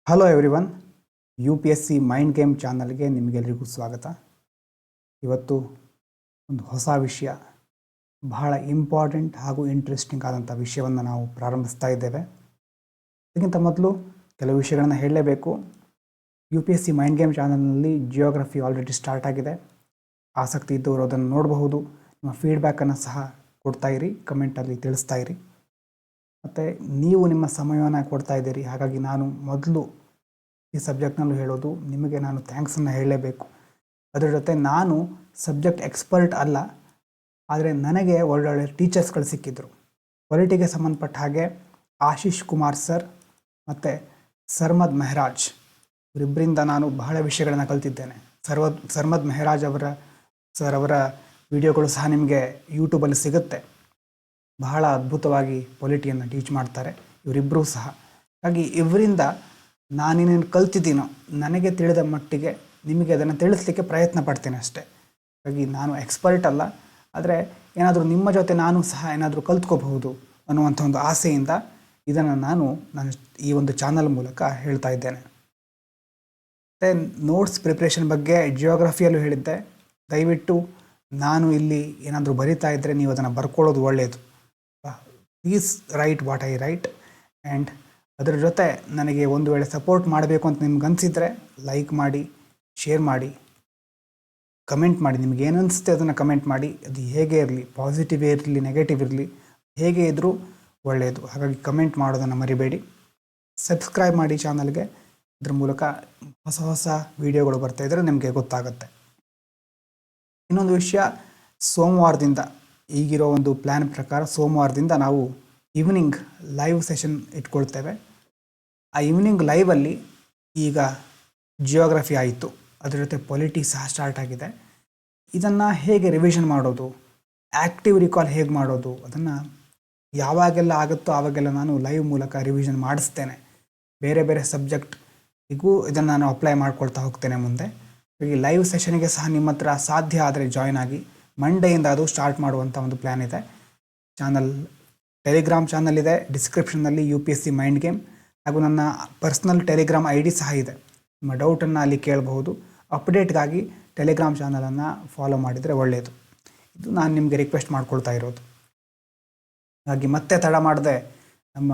Hello everyone, U P S C mind game ಚಾನಲ್ಗೆ ನಿಮಗೆಲ್ಲರಿಗೂ ಸ್ವಾಗತ. ಇವತ್ತು ಒಂದು ಹೊಸ ವಿಷಯ, ಬಹಳ ಇಂಪಾರ್ಟೆಂಟ್ ಹಾಗೂ ಇಂಟ್ರೆಸ್ಟಿಂಗ್ ಆದಂಥ ವಿಷಯವನ್ನು ನಾವು ಪ್ರಾರಂಭಿಸ್ತಾ ಇದ್ದೇವೆ. ಅದಕ್ಕಿಂತ ಮೊದಲು ಕೆಲವು ವಿಷಯಗಳನ್ನು ಹೇಳಲೇಬೇಕು. U P S C mind game ಚಾನಲ್ನಲ್ಲಿ ಜಿಯೋಗ್ರಫಿ ಆಲ್ರೆಡಿ ಸ್ಟಾರ್ಟ್ ಆಗಿದೆ. ಆಸಕ್ತಿ ಇದ್ದವರು ಅದನ್ನು ನೋಡಬಹುದು. ನಿಮ್ಮ ಫೀಡ್ಬ್ಯಾಕನ್ನು ಸಹ ಕೊಡ್ತಾಯಿರಿ, ಕಮೆಂಟಲ್ಲಿ ತಿಳಿಸ್ತಾ ಇರಿ. ಮತ್ತು ನೀವು ನಿಮ್ಮ ಸಮಯವನ್ನು ಕೊಡ್ತಾ ಇದ್ದೀರಿ. ಹಾಗಾಗಿ ನಾನು ಮೊದಲು ಈ ಸಬ್ಜೆಕ್ಟ್ನಲ್ಲೂ ಹೇಳೋದು, ನಿಮಗೆ ನಾನು ಥ್ಯಾಂಕ್ಸನ್ನು ಹೇಳಲೇಬೇಕು. ಅದರ ಜೊತೆ ನಾನು ಸಬ್ಜೆಕ್ಟ್ ಎಕ್ಸ್ಪರ್ಟ್ ಅಲ್ಲ, ಆದರೆ ನನಗೆ ಒಳ್ಳೊಳ್ಳೆ ಟೀಚರ್ಸ್ಗಳು ಸಿಕ್ಕಿದ್ರು. ಪೊಲಿಟಿಗೆ ಸಂಬಂಧಪಟ್ಟ ಹಾಗೆ ಆಶೀಶ್ ಕುಮಾರ್ ಸರ್ ಮತ್ತು ಸರ್ಮದ್ ಮೆಹರಾಜ್ ಇವರಿಬ್ಬರಿಂದ ನಾನು ಬಹಳ ವಿಷಯಗಳನ್ನು ಕಲ್ತಿದ್ದೇನೆ. ಸರ್ಮದ್ ಮೆಹರಾಜ್ ಅವರ ವಿಡಿಯೋಗಳು ಸಹ ನಿಮಗೆ ಯೂಟ್ಯೂಬಲ್ಲಿ ಸಿಗುತ್ತೆ. ಬಹಳ ಅದ್ಭುತವಾಗಿ ಪೊಲಿಟಿಯನ್ನು ಟೀಚ್ ಮಾಡ್ತಾರೆ ಇವರಿಬ್ಬರೂ ಸಹ. ಹಾಗಾಗಿ ಇವರಿಂದ ನಾನೇನೇನು ಕಲ್ತಿದ್ದೀನೋ ನನಗೆ ತಿಳಿದ ಮಟ್ಟಿಗೆ ನಿಮಗೆ ಅದನ್ನು ತಿಳಿಸ್ಲಿಕ್ಕೆ ಪ್ರಯತ್ನ ಪಡ್ತೇನೆ ಅಷ್ಟೇ. ಹಾಗಾಗಿ ನಾನು ಎಕ್ಸ್ಪರ್ಟ್ ಅಲ್ಲ, ಆದರೆ ಏನಾದರೂ ನಿಮ್ಮ ಜೊತೆ ನಾನು ಸಹ ಏನಾದರೂ ಕಲ್ತ್ಕೋಬಹುದು ಅನ್ನುವಂಥ ಒಂದು ಆಸೆಯಿಂದ ಇದನ್ನು ನಾನು ಈ ಒಂದು ಚಾನಲ್ ಮೂಲಕ ಹೇಳ್ತಾ ಇದ್ದೇನೆ. ಮತ್ತು ನೋಟ್ಸ್ ಪ್ರಿಪ್ರೇಷನ್ ಬಗ್ಗೆ ಜಿಯೋಗ್ರಫಿಯಲ್ಲೂ ಹೇಳಿದ್ದೆ. ದಯವಿಟ್ಟು ನಾನು ಇಲ್ಲಿ ಏನಾದರೂ ಬರಿತಾ ಇದ್ದರೆ ನೀವು ಅದನ್ನು ಬರ್ಕೊಳ್ಳೋದು ಒಳ್ಳೆಯದು. Please right what I right. And ಅದರ ಜೊತೆ ನನಗೆ ಒಂದು ವೇಳೆ ಸಪೋರ್ಟ್ ಮಾಡಬೇಕು ಅಂತ ನಿಮ್ಗೆ ಅನಿಸಿದರೆ ಲೈಕ್ ಮಾಡಿ, ಶೇರ್ ಮಾಡಿ, ಕಮೆಂಟ್ ಮಾಡಿ. ನಿಮ್ಗೆ ಏನು ಅನಿಸುತ್ತೆ ಅದನ್ನು ಕಮೆಂಟ್ ಮಾಡಿ. ಅದು ಹೇಗೆ ಇರಲಿ, ಪಾಸಿಟಿವ್ ಇರಲಿ, ನೆಗೆಟಿವ್ ಇರಲಿ, ಹೇಗೆ ಇದ್ದರೂ ಒಳ್ಳೆಯದು. ಹಾಗಾಗಿ ಕಮೆಂಟ್ ಮಾಡೋದನ್ನು ಮರಿಬೇಡಿ. ಸಬ್ಸ್ಕ್ರೈಬ್ ಮಾಡಿ ಚಾನಲ್ಗೆ. ಅದ್ರ ಮೂಲಕ ಹೊಸ ಹೊಸ ವೀಡಿಯೋಗಳು ಬರ್ತಾಯಿದ್ರೆ ನಿಮಗೆ ಗೊತ್ತಾಗುತ್ತೆ. ಇನ್ನೊಂದು ವಿಷಯ, ಸೋಮವಾರದಿಂದ ಈಗಿರೋ ಒಂದು ಪ್ಲ್ಯಾನ್ ಪ್ರಕಾರ ಸೋಮವಾರದಿಂದ ನಾವು ಈವ್ನಿಂಗ್ ಲೈವ್ ಸೆಷನ್ ಇಟ್ಕೊಳ್ತೇವೆ. ಆ ಈವ್ನಿಂಗ್ ಲೈವಲ್ಲಿ ಈಗ ಜಿಯೋಗ್ರಫಿ ಆಯಿತು, ಅದರ ಜೊತೆ ಪೊಲಿಟಿ ಸಹ ಸ್ಟಾರ್ಟ್ ಆಗಿದೆ. ಇದನ್ನು ಹೇಗೆ ರಿವಿಷನ್ ಮಾಡೋದು, ಆ್ಯಕ್ಟಿವ್ ರಿಕಾಲ್ ಹೇಗೆ ಮಾಡೋದು, ಅದನ್ನು ಯಾವಾಗೆಲ್ಲ ಆಗುತ್ತೋ ಆವಾಗೆಲ್ಲ ನಾನು ಲೈವ್ ಮೂಲಕ ರಿವಿಷನ್ ಮಾಡಿಸ್ತೇನೆ. ಬೇರೆ ಬೇರೆ ಸಬ್ಜೆಕ್ಟಿಗೂ ಇದನ್ನು ನಾನು ಅಪ್ಲೈ ಮಾಡ್ಕೊಳ್ತಾ ಹೋಗ್ತೇನೆ ಮುಂದೆ. ಈ ಲೈವ್ ಸೆಷನ್ಗೆ ಸಹ ನಿಮ್ಮ ಹತ್ರ ಸಾಧ್ಯ ಆದರೆ ಜಾಯ್ನ್ ಆಗಿ. ಮಂಡೆಯಿಂದ ಅದು ಸ್ಟಾರ್ಟ್ ಮಾಡುವಂಥ ಒಂದು ಪ್ಲ್ಯಾನ್ ಇದೆ. ಟೆಲಿಗ್ರಾಮ್ ಚಾನಲ್ ಇದೆ, ಡಿಸ್ಕ್ರಿಪ್ಷನ್ನಲ್ಲಿ U P S C mind game, ಹಾಗೂ ನನ್ನ ಪರ್ಸ್ನಲ್ ಟೆಲಿಗ್ರಾಮ್ ID ಸಹ ಇದೆ. ನಿಮ್ಮ ಡೌಟನ್ನು ಅಲ್ಲಿ ಕೇಳಬಹುದು. ಅಪ್ಡೇಟ್ಗಾಗಿ ಟೆಲಿಗ್ರಾಮ್ ಚಾನಲನ್ನು ಫಾಲೋ ಮಾಡಿದರೆ ಒಳ್ಳೆಯದು. ಇದು ನಾನು ನಿಮಗೆ ರಿಕ್ವೆಸ್ಟ್ ಮಾಡ್ಕೊಳ್ತಾ ಇರೋದು. ಹಾಗಾಗಿ ಮತ್ತೆ ತಡ ಮಾಡದೆ ನಮ್ಮ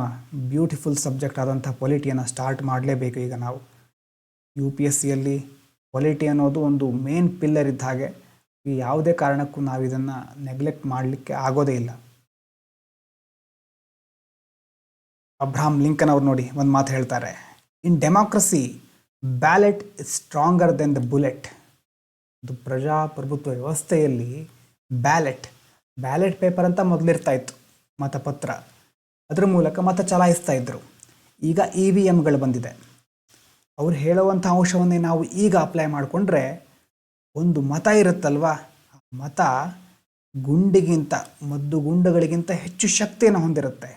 ಬ್ಯೂಟಿಫುಲ್ ಸಬ್ಜೆಕ್ಟ್ ಆದಂಥ ಪೊಲಿಟಿಯನ್ನು ಸ್ಟಾರ್ಟ್ ಮಾಡಲೇಬೇಕು. ಈಗ ನಾವು ಯು ಪಿ ಎಸ್ ಸಿಯಲ್ಲಿ ಪೊಲಿಟಿ ಅನ್ನೋದು ಒಂದು ಮೇನ್ ಪಿಲ್ಲರ್ ಇದ್ದ ಹಾಗೆ. ಯಾವುದೇ ಕಾರಣಕ್ಕೂ ನಾವು ಇದನ್ನು ನೆಗ್ಲೆಕ್ಟ್ ಮಾಡಲಿಕ್ಕೆ ಆಗೋದೇ ಇಲ್ಲ. ಅಬ್ರಹಾಂ ಲಿಂಕನ್ ಅವ್ರು ನೋಡಿ ಒಂದು ಮಾತು ಹೇಳ್ತಾರೆ, in democracy ballot is stronger than the bullet. ಇದು ಪ್ರಜಾಪ್ರಭುತ್ವ ವ್ಯವಸ್ಥೆಯಲ್ಲಿ ಬ್ಯಾಲೆಟ್ ಪೇಪರ್ ಅಂತ ಮೊದಲಿರ್ತಾ ಇತ್ತು, ಮತಪತ್ರ. ಅದರ ಮೂಲಕ ಮತ ಚಲಾಯಿಸ್ತಾ ಇದ್ದರು. ಈಗ EVMಗಳು ಬಂದಿದೆ. ಅವ್ರು ಹೇಳುವಂಥ ಅಂಶವನ್ನೇ ನಾವು ಈಗ ಅಪ್ಲೈ ಮಾಡಿಕೊಂಡ್ರೆ ಒಂದು ಮತ ಇರುತ್ತಲ್ವ, ಮತ ಮದ್ದುಗುಂಡುಗಳಿಗಿಂತ ಹೆಚ್ಚು ಶಕ್ತಿಯನ್ನು ಹೊಂದಿರುತ್ತೆ.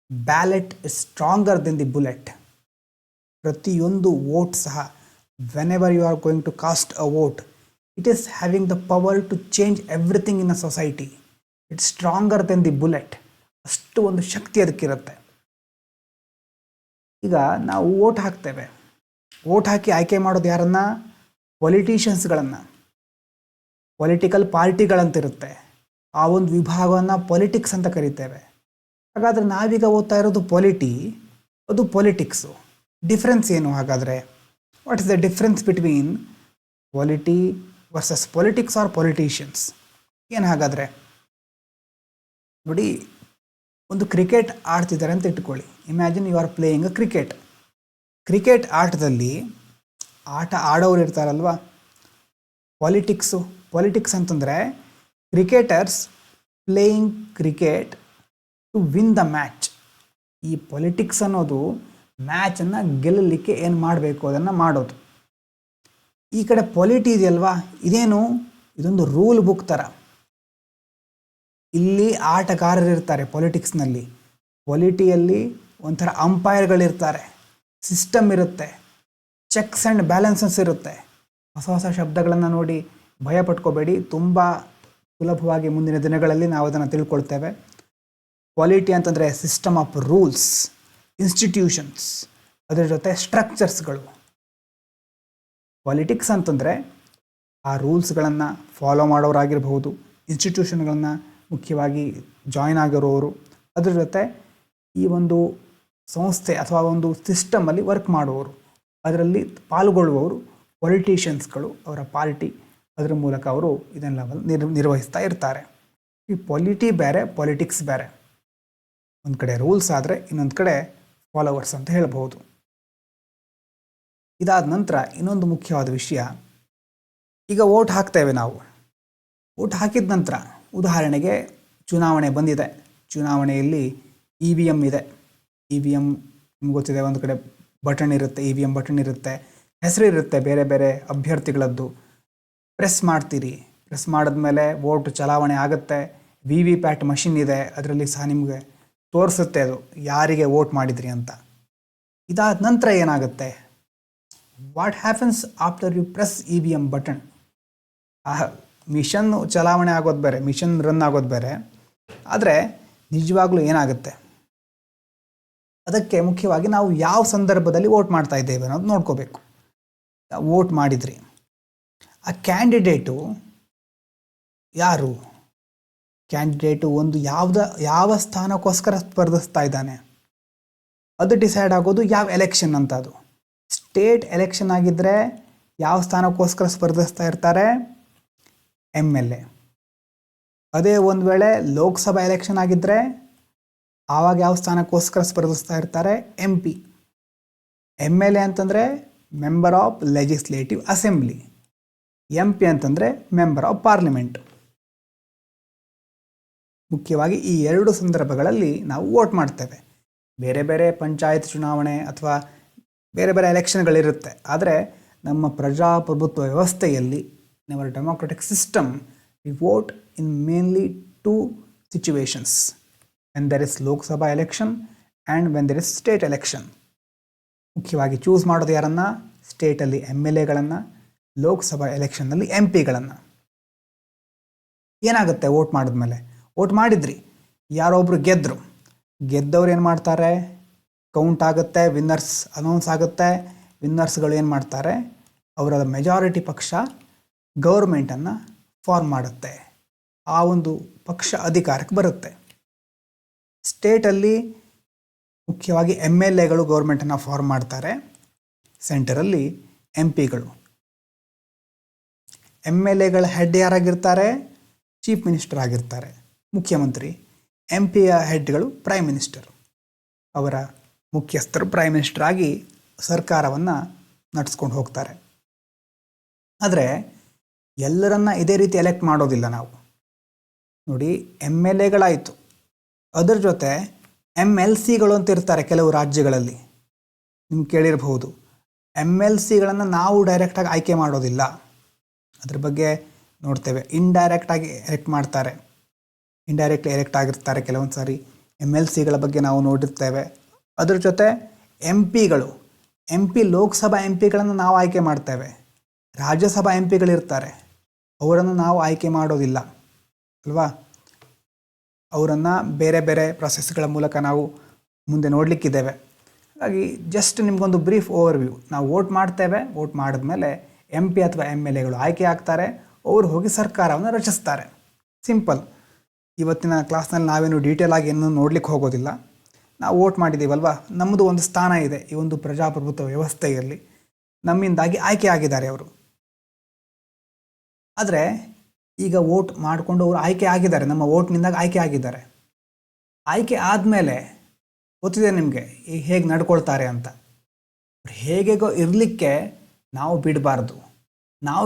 Ballot is stronger than the bullet. ಪ್ರತಿಯೊಂದು ವೋಟ್ ಸಹ, whenever you are going to cast a vote, it is having the power to change everything in a society. It's stronger than the bullet. ಅಷ್ಟು ಒಂದು ಶಕ್ತಿ ಅದಕ್ಕಿರುತ್ತೆ. ಈಗ ನಾವು vote ಹಾಕ್ತೇವೆ. Vote ಹಾಕಿ ಆಯ್ಕೆ ಮಾಡೋದು ಯಾರನ್ನ? ಪೊಲಿಟಿಷಿಯನ್ಸ್ಗಳನ್ನು. ಪೊಲಿಟಿಕಲ್ ಪಾರ್ಟಿಗಳಂತಿರುತ್ತೆ. ಆ ಒಂದು ವಿಭಾಗವನ್ನು ಪೊಲಿಟಿಕ್ಸ್ ಅಂತ ಕರಿತೇವೆ. ಹಾಗಾದರೆ ನಾವೀಗ ಓದ್ತಾ ಇರೋದು ಅದು ಪೊಲಿಟಿಕ್ಸು. ಡಿಫ್ರೆನ್ಸ್ ಏನು ಹಾಗಾದರೆ? What is the difference between polity versus politics or politicians? ಏನು ಹಾಗಾದರೆ ನೋಡಿ, ಒಂದು ಕ್ರಿಕೆಟ್ ಆಡ್ತಿದ್ದಾರೆ ಅಂತ ಇಟ್ಕೊಳ್ಳಿ. Imagine you are playing a cricket ಆಟದಲ್ಲಿ ಆಟ ಆಡೋರು ಇರ್ತಾರಲ್ವ, ಪಾಲಿಟಿಕ್ಸ್ ಅಂತಂದರೆ cricketers playing cricket to win the match. ಈ ಪೊಲಿಟಿಕ್ಸ್ ಅನ್ನೋದು ಮ್ಯಾಚನ್ನು ಗೆಲ್ಲಲಿಕ್ಕೆ ಏನು ಮಾಡಬೇಕು ಅದನ್ನು ಮಾಡೋದು. ಈ ಕಡೆ ಪೊಲಿಟಿ ಇದೆಯಲ್ವಾ, ಇದೊಂದು ರೂಲ್ ಬುಕ್ ಥರ. ಇಲ್ಲಿ ಆಟಗಾರರಿರ್ತಾರೆ ಪೊಲಿಟಿಕ್ಸ್ನಲ್ಲಿ. ಪೊಲಿಟಿಯಲ್ಲಿ ಒಂಥರ ಅಂಪೈರ್ಗಳಿರ್ತಾರೆ, ಸಿಸ್ಟಮ್ ಇರುತ್ತೆ, ಚೆಕ್ಸ್ ಆ್ಯಂಡ್ ಬ್ಯಾಲೆನ್ಸಸ್ ಇರುತ್ತೆ. ಹೊಸ ಶಬ್ದಗಳನ್ನು ನೋಡಿ ಭಯ ಪಟ್ಕೋಬೇಡಿ, ತುಂಬ ಸುಲಭವಾಗಿ ಮುಂದಿನ ದಿನಗಳಲ್ಲಿ ನಾವು ಅದನ್ನು ತಿಳ್ಕೊಳ್ತೇವೆ. ಪಾಲಿಟಿ ಅಂತಂದರೆ ಸಿಸ್ಟಮ್ ಆಫ್ ರೂಲ್ಸ್, ಇನ್ಸ್ಟಿಟ್ಯೂಷನ್ಸ್, ಅದರ ಜೊತೆ ಸ್ಟ್ರಕ್ಚರ್ಸ್ಗಳು. ಪಾಲಿಟಿಕ್ಸ್ ಅಂತಂದರೆ ಆ ರೂಲ್ಸ್ಗಳನ್ನು ಫಾಲೋ ಮಾಡೋರಾಗಿರ್ಬೋದು, ಇನ್ಸ್ಟಿಟ್ಯೂಷನ್ಗಳನ್ನು ಮುಖ್ಯವಾಗಿ ಜಾಯ್ನ್ ಆಗಿರೋರು, ಅದ್ರ ಜೊತೆ ಈ ಒಂದು ಸಂಸ್ಥೆ ಅಥವಾ ಒಂದು ಸಿಸ್ಟಮಲ್ಲಿ ವರ್ಕ್ ಮಾಡುವವರು, ಅದರಲ್ಲಿ ಪಾಲ್ಗೊಳ್ಳುವವರು ಪೊಲಿಟಿಷಿಯನ್ಸ್ಗಳು, ಅವರ ಪಾರ್ಟಿ, ಅದರ ಮೂಲಕ ಅವರು ಇದನ್ನೆಲ್ಲ ನಿರ್ವಹಿಸ್ತಾ ಇರ್ತಾರೆ. ಈ ಪಾಲಿಟಿ ಬೇರೆ, ಪಾಲಿಟಿಕ್ಸ್ ಬೇರೆ. ಒಂದು ಕಡೆ ರೂಲ್ಸ್ ಆದರೆ ಇನ್ನೊಂದು ಕಡೆ ಫಾಲೋವರ್ಸ್ ಅಂತ ಹೇಳ್ಬೋದು. ಇದಾದ ನಂತರ ಇನ್ನೊಂದು ಮುಖ್ಯವಾದ ವಿಷಯ, ಈಗ ವೋಟ್ ಹಾಕ್ತೇವೆ ನಾವು. ವೋಟ್ ಹಾಕಿದ ನಂತರ ಉದಾಹರಣೆಗೆ ಚುನಾವಣೆ ಬಂದಿದೆ, ಚುನಾವಣೆಯಲ್ಲಿ EVM ಇದೆ. EVM ನಿಮ್ಗೆ ಗೊತ್ತಿದೆ, ಒಂದು ಕಡೆ ಬಟನ್ ಇರುತ್ತೆ, EVM ಬಟನ್ ಇರುತ್ತೆ, ಹೆಸರು ಇರುತ್ತೆ ಬೇರೆ ಬೇರೆ ಅಭ್ಯರ್ಥಿಗಳದ್ದು. ಪ್ರೆಸ್ ಮಾಡ್ತೀರಿ, ಪ್ರೆಸ್ ಮಾಡಿದ್ಮೇಲೆ ವೋಟ್ ಚಲಾವಣೆ ಆಗುತ್ತೆ. VVPAT ಮಷಿನ್ ಇದೆ, ಅದರಲ್ಲಿ ಸಹ ನಿಮಗೆ ತೋರಿಸುತ್ತೆ ಅದು ಯಾರಿಗೆ ವೋಟ್ ಮಾಡಿದ್ರಿ ಅಂತ. ಇದಾದ ನಂತರ ಏನಾಗುತ್ತೆ, what happens after you press EVM button? ಆ ಮಿಷನ್ ಚಲಾವಣೆ ಆಗೋದು ಬೇರೆ, ಮಿಷನ್ ರನ್ ಆಗೋದು ಬೇರೆ. ಆದರೆ ನಿಜವಾಗ್ಲೂ ಏನಾಗುತ್ತೆ, ಅದಕ್ಕೆ ಮುಖ್ಯವಾಗಿ ನಾವು ಯಾವ ಸಂದರ್ಭದಲ್ಲಿ ವೋಟ್ ಮಾಡ್ತಾ ಇದ್ದೇವೆ ಅನ್ನೋದು ನೋಡ್ಕೋಬೇಕು. ವೋಟ್ ಮಾಡಿದ್ರಿ, ಆ ಕ್ಯಾಂಡಿಡೇಟು ಯಾರು? ಕ್ಯಾಂಡಿಡೇಟು ಒಂದು ಯಾವ ಸ್ಥಾನಕ್ಕೋಸ್ಕರ ಸ್ಪರ್ಧಿಸ್ತಾ ಇದ್ದಾನೆ ಅದು ಡಿಸೈಡ್ ಆಗೋದು ಯಾವ ಎಲೆಕ್ಷನ್ ಅಂತ. ಅದು ಸ್ಟೇಟ್ ಎಲೆಕ್ಷನ್ ಆಗಿದ್ದರೆ ಯಾವ ಸ್ಥಾನಕ್ಕೋಸ್ಕರ ಸ್ಪರ್ಧಿಸ್ತಾ ಇರ್ತಾರೆ? MLA. ಅದೇ ಒಂದು ವೇಳೆ ಲೋಕಸಭಾ ಎಲೆಕ್ಷನ್ ಆಗಿದ್ದರೆ ಆವಾಗ ಯಾವ ಸ್ಥಾನಕ್ಕೋಸ್ಕರ ಸ್ಪರ್ಧಿಸ್ತಾ ಇರ್ತಾರೆ? MP. MLA ಅಂತಂದರೆ member of legislative assembly, MP ಅಂತಂದರೆ ಮೆಂಬರ್ ಆಫ್ ಪಾರ್ಲಿಮೆಂಟ್. ಮುಖ್ಯವಾಗಿ ಈ ಎರಡು ಸಂದರ್ಭಗಳಲ್ಲಿ ನಾವು ವೋಟ್ ಮಾಡ್ತೇವೆ. ಬೇರೆ ಬೇರೆ ಪಂಚಾಯತ್ ಚುನಾವಣೆ ಅಥವಾ ಬೇರೆ ಬೇರೆ ಎಲೆಕ್ಷನ್ಗಳಿರುತ್ತೆ. ಆದರೆ ನಮ್ಮ ಪ್ರಜಾಪ್ರಭುತ್ವ ವ್ಯವಸ್ಥೆಯಲ್ಲಿ, our democratic system, we vote in mainly two situations: when there is Lok Sabha election and when there is state election. ಮುಖ್ಯವಾಗಿ ಚೂಸ್ ಮಾಡೋದು ಯಾರನ್ನ? ಸ್ಟೇಟಲ್ಲಿ MLAಗಳನ್ನು, ಲೋಕಸಭಾ ಎಲೆಕ್ಷನ್ನಲ್ಲಿ MP ಗಳನ್ನು. ಏನಾಗುತ್ತೆ ವೋಟ್ ಮಾಡಿದ್ಮೇಲೆ? ವೋಟ್ ಮಾಡಿದ್ರಿ, ಯಾರೊಬ್ಬರು ಗೆದ್ದವ್ರು ಏನು ಮಾಡ್ತಾರೆ? ಕೌಂಟ್ ಆಗುತ್ತೆ, ವಿನ್ನರ್ಸ್ ಅನೌನ್ಸ್ ಆಗುತ್ತೆ. ವಿನ್ನರ್ಸ್ಗಳು ಏನು ಮಾಡ್ತಾರೆ? ಅವರ ಮೆಜಾರಿಟಿ ಪಕ್ಷ ಗೌರ್ಮೆಂಟನ್ನು ಫಾರ್ಮ್ ಮಾಡುತ್ತೆ. ಆ ಒಂದು ಪಕ್ಷ ಅಧಿಕಾರಕ್ಕೆ ಬರುತ್ತೆ. ಸ್ಟೇಟಲ್ಲಿ ಮುಖ್ಯವಾಗಿ MLAಗಳು ಗೌರ್ಮೆಂಟನ್ನು ಫಾರ್ಮ್ ಮಾಡ್ತಾರೆ. ಸೆಂಟರಲ್ಲಿ MP ಗಳು. MLAಗಳ ಹೆಡ್ ಯಾರಾಗಿರ್ತಾರೆ? ಚೀಫ್ ಮಿನಿಸ್ಟರ್ ಆಗಿರ್ತಾರೆ, ಮುಖ್ಯಮಂತ್ರಿ. MP ಯ ಹೆಡ್ಗಳು ಪ್ರೈಮ್ ಮಿನಿಸ್ಟರ್. ಅವರ ಮುಖ್ಯಸ್ಥರು ಪ್ರೈಮ್ ಮಿನಿಸ್ಟರ್ ಆಗಿ ಸರ್ಕಾರವನ್ನು ನಡೆಸ್ಕೊಂಡು ಹೋಗ್ತಾರೆ. ಆದರೆ ಎಲ್ಲರನ್ನ ಇದೇ ರೀತಿ ಎಲೆಕ್ಟ್ ಮಾಡೋದಿಲ್ಲ ನಾವು. ನೋಡಿ, MLAಗಳಾಯಿತು, ಅದರ ಜೊತೆ MLCಗಳು ಅಂತ ಇರ್ತಾರೆ ಕೆಲವು ರಾಜ್ಯಗಳಲ್ಲಿ. ನಿಮ್ಗೆ ಕೇಳಿರಬಹುದು. MLCಗಳನ್ನು ನಾವು ಡೈರೆಕ್ಟಾಗಿ ಆಯ್ಕೆ ಮಾಡೋದಿಲ್ಲ, ಅದ್ರ ಬಗ್ಗೆ ನೋಡ್ತೇವೆ. ಇಂಡೈರೆಕ್ಟಾಗಿ ಎಲೆಕ್ಟ್ ಮಾಡ್ತಾರೆ, ಇಂಡೈರೆಕ್ಟ್ಲಿ ಎಲೆಕ್ಟ್ ಆಗಿರ್ತಾರೆ ಕೆಲವೊಂದು ಸಾರಿ. MLCಗಳ ಬಗ್ಗೆ ನಾವು ನೋಡಿರ್ತೇವೆ. ಅದ್ರ ಜೊತೆ MP ಲೋಕಸಭಾ MP ಗಳನ್ನು ನಾವು ಆಯ್ಕೆ ಮಾಡ್ತೇವೆ. ರಾಜ್ಯಸಭಾ MP ಗಳಿರ್ತಾರೆ, ಅವರನ್ನು ನಾವು ಆಯ್ಕೆ ಮಾಡೋದಿಲ್ಲ ಅಲ್ವಾ? ಅವರನ್ನು ಬೇರೆ ಬೇರೆ ಪ್ರೊಸೆಸ್ಗಳ ಮೂಲಕ ನಾವು ಮುಂದೆ ನೋಡಲಿಕ್ಕಿದ್ದೇವೆ. ಹಾಗಾಗಿ ಜಸ್ಟ್ ನಿಮಗೊಂದು ಬ್ರೀಫ್ ಓವರ್ವ್ಯೂ. ನಾವು ವೋಟ್ ಮಾಡ್ತೇವೆ, ವೋಟ್ ಮಾಡಿದ್ಮೇಲೆ MP ಅಥವಾ MLAಗಳು ಆಯ್ಕೆ ಆಗ್ತಾರೆ, ಅವರು ಹೋಗಿ ಸರ್ಕಾರವನ್ನು ರಚಿಸ್ತಾರೆ. ಸಿಂಪಲ್. ಇವತ್ತಿನ ಕ್ಲಾಸ್ನಲ್ಲಿ ನಾವೇನು ಡೀಟೇಲ್ ಆಗಿ ಏನೂ ನೋಡ್ಲಿಕ್ಕೆ ಹೋಗೋದಿಲ್ಲ. ನಾವು ವೋಟ್ ಮಾಡಿದ್ದೀವಲ್ವ, ನಮ್ಮದು ಒಂದು ಸ್ಥಾನ ಇದೆ ಈ ಒಂದು ಪ್ರಜಾಪ್ರಭುತ್ವ ವ್ಯವಸ್ಥೆಯಲ್ಲಿ. ನಮ್ಮಿಂದಾಗಿ ಆಯ್ಕೆ ಆಗಿದ್ದಾರೆ ಅವರು. ಆದರೆ ಈಗ ವೋಟ್ ಮಾಡಿಕೊಂಡು ಅವರು ಆಯ್ಕೆ ಆಗಿದ್ದಾರೆ, ನಮ್ಮ ವೋಟ್ನಿಂದಾಗಿ ಆಯ್ಕೆ ಆಗಿದ್ದಾರೆ. ಆಯ್ಕೆ ಆದಮೇಲೆ ಗೊತ್ತಿದೆ ನಿಮಗೆ ಹೇಗೆ ನಡ್ಕೊಳ್ತಾರೆ ಅಂತ. ಹೇಗೆಗೋ ಇರಲಿಕ್ಕೆ ನಾವು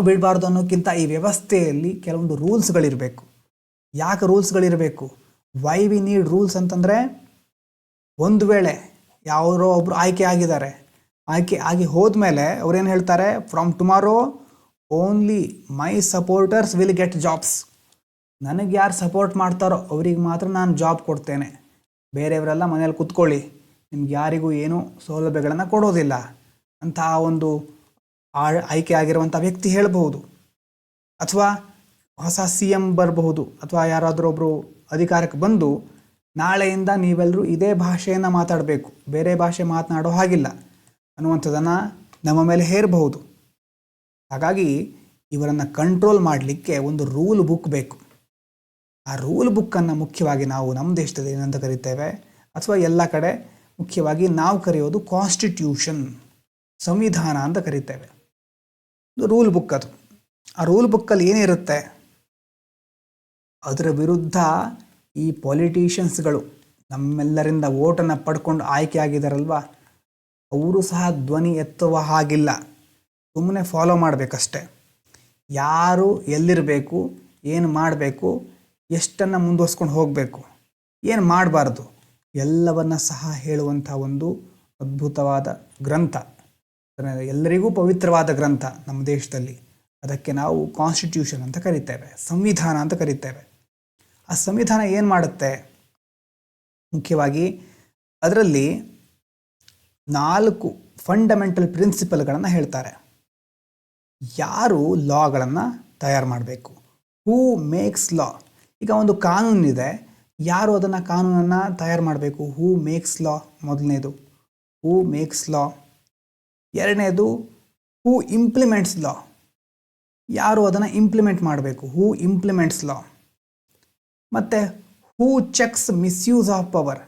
ಬಿಡಬಾರ್ದು ಅನ್ನೋಕ್ಕಿಂತ ಈ ವ್ಯವಸ್ಥೆಯಲ್ಲಿ ಕೆಲವೊಂದು ರೂಲ್ಸ್ಗಳಿರಬೇಕು. ಯಾಕೆ ರೂಲ್ಸ್ಗಳಿರಬೇಕು? ವೈ ವಿ ನೀಡ್ ರೂಲ್ಸ್ ಅಂತಂದರೆ, ಒಂದು ವೇಳೆ ಯಾರೋ ಒಬ್ಬರು ಆಯ್ಕೆ ಆಗಿದ್ದಾರೆ, ಆಯ್ಕೆ ಆಗಿ ಹೋದ್ಮೇಲೆ ಅವ್ರೇನು ಹೇಳ್ತಾರೆ? From tomorrow only my supporters will get jobs. ನನಗೆ ಯಾರು ಸಪೋರ್ಟ್ ಮಾಡ್ತಾರೋ ಅವರಿಗೆ ಮಾತ್ರ ನಾನು ಜಾಬ್ ಕೊಡ್ತೇನೆ, ಬೇರೆಯವರೆಲ್ಲ ಮನೇಲಿ ಕೂತ್ಕೊಳ್ಳಿ, ನಿಮ್ಗೆ ಯಾರಿಗೂ ಏನೂ ಸೌಲಭ್ಯಗಳನ್ನು ಕೊಡೋದಿಲ್ಲ ಅಂತ ಒಂದು ಆಯ್ಕೆ ಆಗಿರುವಂಥ ವ್ಯಕ್ತಿ ಹೇಳಬಹುದು. ಅಥವಾ ಹೊಸ CM ಬರಬಹುದು, ಅಥವಾ ಯಾರಾದರೂ ಒಬ್ಬರು ಅಧಿಕಾರಕ್ಕೆ ಬಂದು ನಾಳೆಯಿಂದ ನೀವೆಲ್ಲರೂ ಇದೇ ಭಾಷೆಯನ್ನು ಮಾತಾಡಬೇಕು, ಬೇರೆ ಭಾಷೆ ಮಾತನಾಡೋ ಹಾಗಿಲ್ಲ, ಅನ್ನುವಂಥದ್ದನ್ನು ನಮ್ಮ ಮೇಲೆ ಹೇರಬಹುದು. ಹಾಗಾಗಿ ಇವರನ್ನು ಕಂಟ್ರೋಲ್ ಮಾಡಲಿಕ್ಕೆ ಒಂದು ರೂಲ್ ಬುಕ್ ಬೇಕು. ಆ ರೂಲ್ ಬುಕ್ಕನ್ನು ಮುಖ್ಯವಾಗಿ ನಾವು ನಮ್ಮ ದೇಶದಲ್ಲಿ ಏನಂತ ಕರಿತೇವೆ, ಅಥವಾ ಎಲ್ಲ ಕಡೆ ಮುಖ್ಯವಾಗಿ ನಾವು ಕರೆಯೋದು ಕಾನ್ಸ್ಟಿಟ್ಯೂಷನ್, ಸಂವಿಧಾನ ಅಂತ ಕರಿತೇವೆ. ರೂಲ್ ಬುಕ್ ಅದು. ಆ ರೂಲ್ ಬುಕ್ಕಲ್ಲಿ ಏನಿರುತ್ತೆ, ಅದರ ವಿರುದ್ಧ ಈ ಪೊಲಿಟಿಷಿಯನ್ಸ್ಗಳು ನಮ್ಮೆಲ್ಲರಿಂದ ಓಟನ್ನು ಪಡ್ಕೊಂಡು ಆಯ್ಕೆ ಆಗಿದ್ದಾರಲ್ವ, ಅವರು ಸಹ ಧ್ವನಿ ಎತ್ತುವ ಹಾಗಿಲ್ಲ, ಸುಮ್ಮನೆ ಫಾಲೋ ಮಾಡಬೇಕಷ್ಟೆ. ಯಾರು ಎಲ್ಲಿರಬೇಕು, ಏನು ಮಾಡಬೇಕು, ಎಷ್ಟನ್ನು ಮುಂದುವರ್ಸ್ಕೊಂಡು ಹೋಗಬೇಕು, ಏನು ಮಾಡಬಾರ್ದು ಎಲ್ಲವನ್ನ ಸಹ ಹೇಳುವಂಥ ಒಂದು ಅದ್ಭುತವಾದ ಗ್ರಂಥ, ಎಲ್ಲರಿಗೂ ಪವಿತ್ರವಾದ ಗ್ರಂಥ ನಮ್ಮ ದೇಶದಲ್ಲಿ. ಅದಕ್ಕೆ ನಾವು ಕಾನ್ಸ್ಟಿಟ್ಯೂಷನ್ ಅಂತ ಕರಿತೇವೆ, ಸಂವಿಧಾನ ಅಂತ ಕರಿತೇವೆ. ಆ ಸಂವಿಧಾನ ಏನು ಮಾಡುತ್ತೆ, ಮುಖ್ಯವಾಗಿ ಅದರಲ್ಲಿ 4 ಫಂಡಮೆಂಟಲ್ ಪ್ರಿನ್ಸಿಪಲ್ಗಳನ್ನು ಹೇಳ್ತಾರೆ. ಯಾರು ಲಾಗಳನ್ನು ತಯಾರು ಮಾಡಬೇಕು, ಹೂ ಮೇಕ್ಸ್ ಲಾ. ಈಗ ಒಂದು ಕಾನೂನಿದೆ, ಯಾರು ಅದನ್ನು ಕಾನೂನನ್ನು ತಯಾರು ಮಾಡಬೇಕು, ಹೂ ಮೇಕ್ಸ್ ಲಾ. ಮೊದಲನೇದು ಹೂ ಮೇಕ್ಸ್ ಲಾ. ಎರಡನೇದು ಹೂ ಇಂಪ್ಲಿಮೆಂಟ್ಸ್ ಲಾ. ಯಾರು ಅದನ್ನು ಇಂಪ್ಲಿಮೆಂಟ್ ಮಾಡಬೇಕು, ಹೂ ಇಂಪ್ಲಿಮೆಂಟ್ಸ್ ಲಾ. ಮತ್ತು ಹೂ ಚೆಕ್ಸ್ ಮಿಸ್ಯೂಸ್ ಆಫ್ ಪವರ್.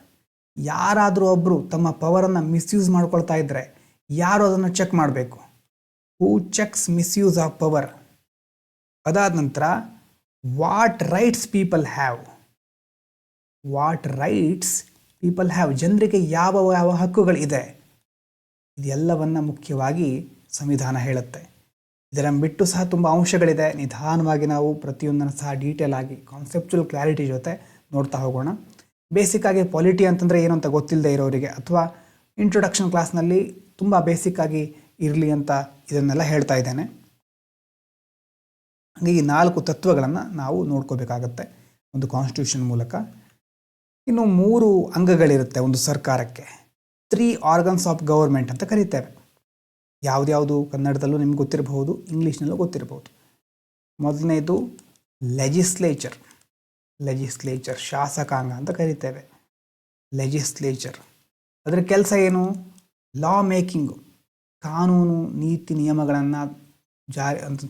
ಯಾರಾದರೂ ಒಬ್ಬರು ತಮ್ಮ ಪವರನ್ನು ಮಿಸ್ಯೂಸ್ ಮಾಡ್ಕೊಳ್ತಾ ಇದ್ದರೆ ಯಾರು ಅದನ್ನು ಚೆಕ್ ಮಾಡಬೇಕು, ಹೂ ಚೆಕ್ಸ್ ಮಿಸ್ಯೂಸ್ ಆಫ್ ಪವರ್. ಅದಾದ ನಂತರ what rights people have. What rights people have, ಜನರಿಗೆ ಯಾವ ಯಾವ ಹಕ್ಕುಗಳಿದೆ, ಇದೆಲ್ಲವನ್ನು ಮುಖ್ಯವಾಗಿ ಸಂವಿಧಾನ ಹೇಳುತ್ತೆ. ಇದನ್ನು ಬಿಟ್ಟು ಸಹ ತುಂಬ ಅಂಶಗಳಿದೆ. ನಿಧಾನವಾಗಿ ನಾವು ಪ್ರತಿಯೊಂದನ್ನು ಸಹ ಡೀಟೇಲ್ ಆಗಿ ಕಾನ್ಸೆಪ್ಚುಯಲ್ ಕ್ಲಾರಿಟಿ ಜೊತೆ ನೋಡ್ತಾ ಹೋಗೋಣ. ಬೇಸಿಕ್ಕಾಗಿ ಪಾಲಿಟಿ ಅಂತಂದರೆ ಏನು ಅಂತ ಗೊತ್ತಿಲ್ಲದೆ ಇರೋರಿಗೆ, ಅಥವಾ ಇಂಟ್ರೊಡಕ್ಷನ್ ಕ್ಲಾಸ್ನಲ್ಲಿ ತುಂಬ ಬೇಸಿಕ್ಕಾಗಿ ಇರಲಿ ಅಂತ ಇದನ್ನೆಲ್ಲ ಹೇಳ್ತಾ ಇದ್ದೇನೆ. ಹಾಗೆ ಈ 4 ತತ್ವಗಳನ್ನು ನಾವು ನೋಡ್ಕೋಬೇಕಾಗತ್ತೆ ಒಂದು ಕಾನ್ಸ್ಟಿಟ್ಯೂಷನ್ ಮೂಲಕ. ಇನ್ನು 3 ಅಂಗಗಳಿರುತ್ತೆ ಒಂದು ಸರ್ಕಾರಕ್ಕೆ. 3 ಆರ್ಗನ್ಸ್ ಆಫ್ ಗವರ್ಮೆಂಟ್ ಅಂತ ಕರೀತೇವೆ. ಯಾವುದ್ಯಾವುದು ಕನ್ನಡದಲ್ಲೂ ನಿಮ್ಗೆ ಗೊತ್ತಿರಬಹುದು, ಇಂಗ್ಲೀಷ್ನಲ್ಲೂ ಗೊತ್ತಿರಬಹುದು. ಮೊದಲನೇದು ಲೆಜಿಸ್ಲೇಚರ್. ಲೆಜಿಸ್ಲೇಚರ್ ಶಾಸಕಾಂಗ ಅಂತ ಕರಿತೇವೆ. ಲೆಜಿಸ್ಲೇಚರ್ ಅದರ ಕೆಲಸ ಏನು, ಲಾ ಮೇಕಿಂಗು, ಕಾನೂನು ನೀತಿ ನಿಯಮಗಳನ್ನು